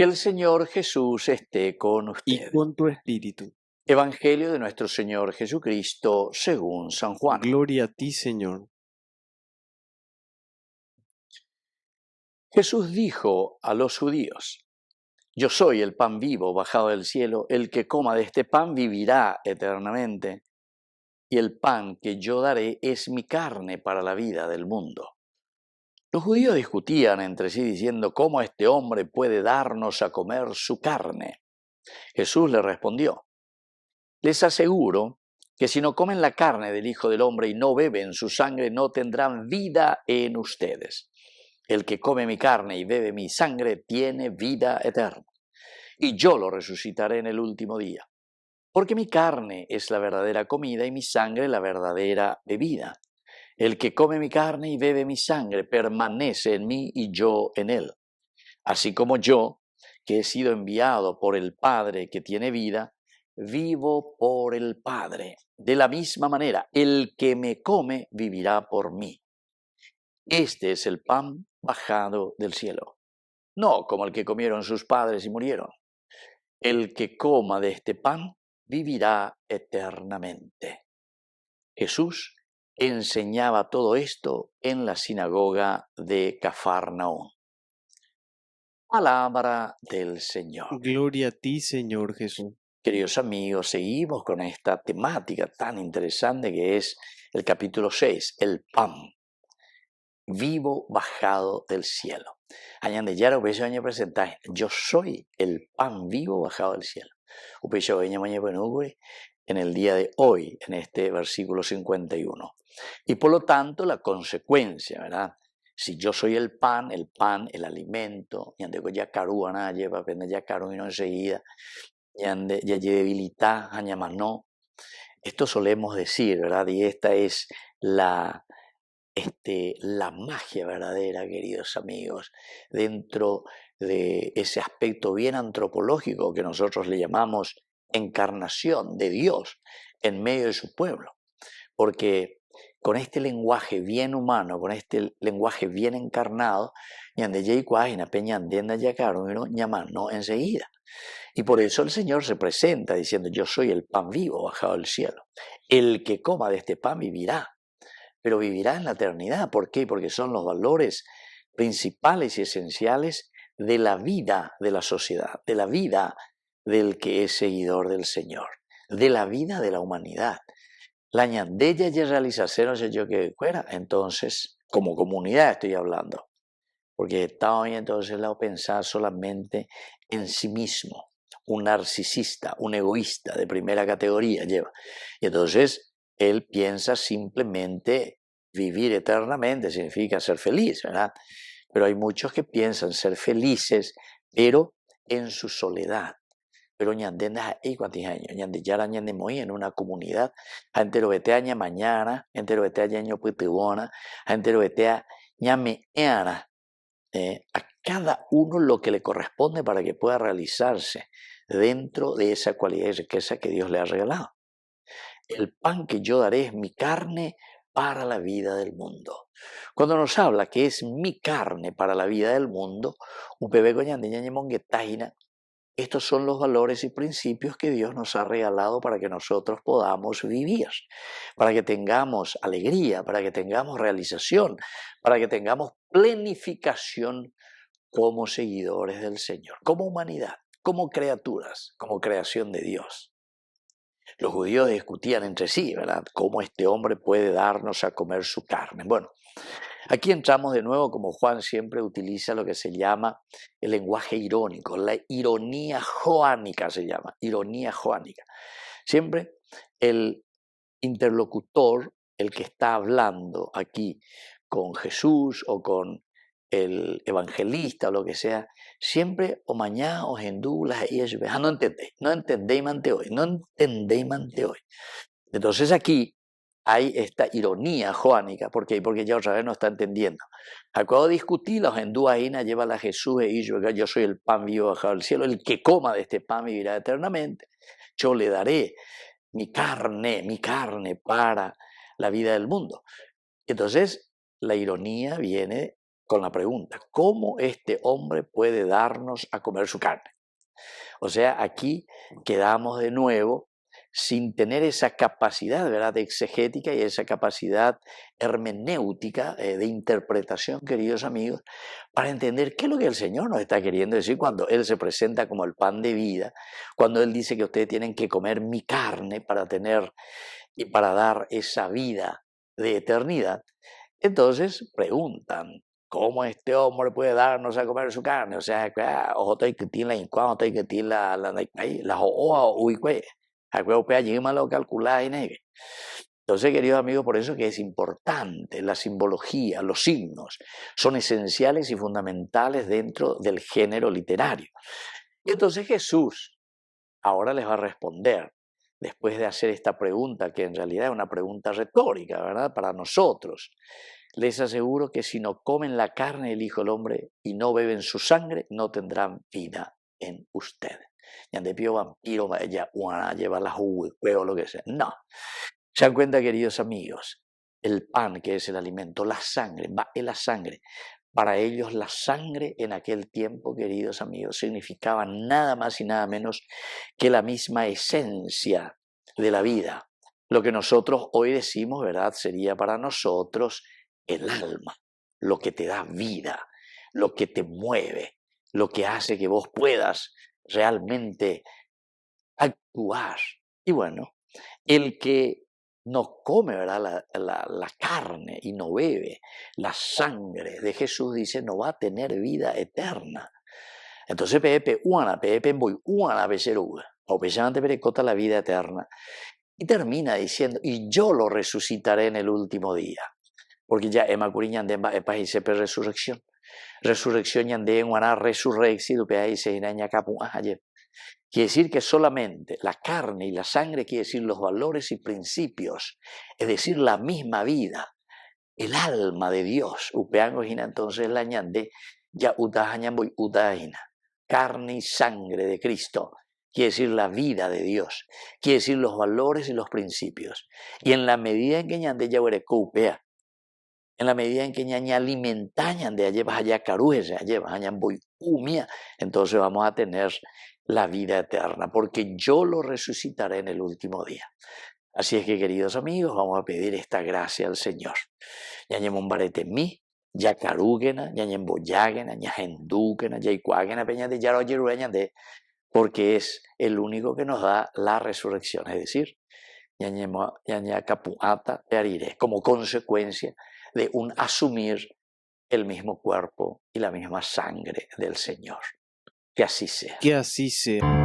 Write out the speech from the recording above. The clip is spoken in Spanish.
Que el Señor Jesús esté con y ustedes. con tu espíritu. Evangelio de nuestro Señor Jesucristo según San Juan. Gloria a ti, Señor. Jesús dijo a los judíos: Yo soy el pan vivo bajado del cielo, el que coma de este pan vivirá eternamente, y el pan que yo daré es mi carne para la vida del mundo. Los judíos discutían entre sí diciendo: ¿Cómo este hombre puede darnos a comer su carne? Jesús les respondió: Les aseguro que si no comen la carne del Hijo del Hombre y no beben su sangre, no tendrán vida en ustedes. El que come mi carne y bebe mi sangre tiene vida eterna, y yo lo resucitaré en el último día. Porque mi carne es la verdadera comida y mi sangre la verdadera bebida. El que come mi carne y bebe mi sangre permanece en mí y yo en él. Así como yo, que he sido enviado por el Padre que tiene vida, vivo por el Padre. De la misma manera, el que me come vivirá por mí. Este es el pan bajado del cielo, no como el que comieron sus padres y murieron. El que coma de este pan vivirá eternamente. Jesús enseñaba todo esto en la sinagoga de Cafarnaúm. Palabra del Señor. Gloria a ti, Señor Jesús. Queridos amigos, seguimos con esta temática tan interesante que es el capítulo 6, el pan vivo bajado del cielo. Añade ya lo año presentar, yo soy el pan vivo bajado del cielo. En el día de hoy, en este versículo 51. Y por lo tanto, la consecuencia, ¿verdad? Si yo soy el pan, el alimento, ya lleva pena ya caro y no enseguida, ya debilita, no. Esto solemos decir, ¿verdad? Y esta es la magia verdadera, queridos amigos, dentro de ese aspecto bien antropológico que nosotros le llamamos encarnación de Dios en medio de su pueblo. Porque con este lenguaje bien humano, con este lenguaje bien encarnado, no enseguida. Y por eso el Señor se presenta diciendo: yo soy el pan vivo bajado del cielo. El que coma de este pan vivirá, pero vivirá en la eternidad. ¿Por qué? Porque son los valores principales y esenciales de la vida de la sociedad, de la vida del que es seguidor del Señor, de la vida de la humanidad. La ñandella y realización yo que fuera, entonces, como comunidad estoy hablando, porque está hoy entonces la pensar solamente en sí mismo, un narcisista, un egoísta de primera categoría lleva. Y entonces él piensa simplemente vivir eternamente, significa ser feliz, ¿verdad? Pero hay muchos que piensan ser felices, pero en su soledad. Pero ñandenda y cuántos años, ñandillara ñande muy en una comunidad, entero vete aña mañana, entero vete año puitibona, entero vete ñameana. A cada uno lo que le corresponde para que pueda realizarse dentro de esa cualidad y riqueza que Dios le ha regalado. El pan que yo daré es mi carne para la vida del mundo. Cuando nos habla que es mi carne para la vida del mundo, estos son los valores y principios que Dios nos ha regalado para que nosotros podamos vivir, para que tengamos alegría, para que tengamos realización, para que tengamos plenificación como seguidores del Señor, como humanidad, como criaturas, como creación de Dios. Los judíos discutían entre sí, ¿verdad? ¿Cómo este hombre puede darnos a comer su carne? Bueno, aquí entramos de nuevo, como Juan siempre utiliza lo que se llama el lenguaje irónico, la ironía joánica se llama, ironía joánica. Siempre el interlocutor, el que está hablando aquí con Jesús o con el evangelista o lo que sea, siempre o mañana o hindú las no entendéis mante hoy. Entonces aquí hay esta ironía joánica. ¿Por qué? Porque ya otra vez no está entendiendo. Acabo de discutir, los hindúes ahí lleva a Jesús y yo soy el pan vivo bajado del cielo, el que coma de este pan vivirá eternamente. Yo le daré mi carne para la vida del mundo. Entonces, la ironía viene con la pregunta, ¿cómo este hombre puede darnos a comer su carne? O sea, aquí quedamos de nuevo sin tener esa capacidad, ¿verdad?, de exegética y esa capacidad hermenéutica de interpretación, queridos amigos, para entender qué es lo que el Señor nos está queriendo decir cuando Él se presenta como el pan de vida, cuando Él dice que ustedes tienen que comer mi carne para tener y para dar esa vida de eternidad. Entonces preguntan, ¿cómo este hombre puede darnos a comer su carne? O sea, ojo, estoy que tiene la incuado, estoy que tiene la oa, uy, pues, allí malo calcular y negue. Entonces, queridos amigos, por eso que es importante la simbología, los signos, son esenciales y fundamentales dentro del género literario. Y entonces Jesús ahora les va a responder, después de hacer esta pregunta, que en realidad es una pregunta retórica, ¿verdad?, para nosotros. Les aseguro que si no comen la carne del Hijo del Hombre y no beben su sangre, no tendrán vida en ustedes. Ya de pío vampiro, ya lleva la huevo, lo que sea. No. Se dan cuenta, queridos amigos, el pan, que es el alimento, la sangre, va en la sangre. Para ellos la sangre en aquel tiempo, queridos amigos, significaba nada más y nada menos que la misma esencia de la vida. Lo que nosotros hoy decimos, ¿verdad?, sería para nosotros el alma, lo que te da vida, lo que te mueve, lo que hace que vos puedas realmente actuar. Y bueno, el que no come, ¿verdad?, la carne y no bebe la sangre de Jesús, dice, no va a tener vida eterna. Entonces, Pepe, voy, o perecota la vida eterna. Y termina diciendo, y yo lo resucitaré en el último día. Porque ya Emma Curiñán es para resurrección. Resurrección yande en una resurrección, y se iraña capu ayer. Quiere decir que solamente la carne y la sangre quiere decir los valores y principios, es decir, la misma vida, el alma de Dios. Upeango gina entonces la ñande, ya utajañan voy utahina. Carne y sangre de Cristo, quiere decir la vida de Dios, quiere decir los valores y los principios. Y en la medida en que ñande ya upea, en la medida en que ñaña alimentañan de allá allá caruje, allá voy umia, entonces vamos a tener la vida eterna, porque yo lo resucitaré en el último día. Así es que, queridos amigos, vamos a pedir esta gracia al Señor. Ñañemon barete mi, ya carúgena, ñañem boyágena, ñajenduquena, ya icuágena, peña de yaro de, porque es el único que nos da la resurrección, es decir, ñaña capuata te ariré, como consecuencia de un asumir el mismo cuerpo y la misma sangre del Señor. Que así sea. Que así sea.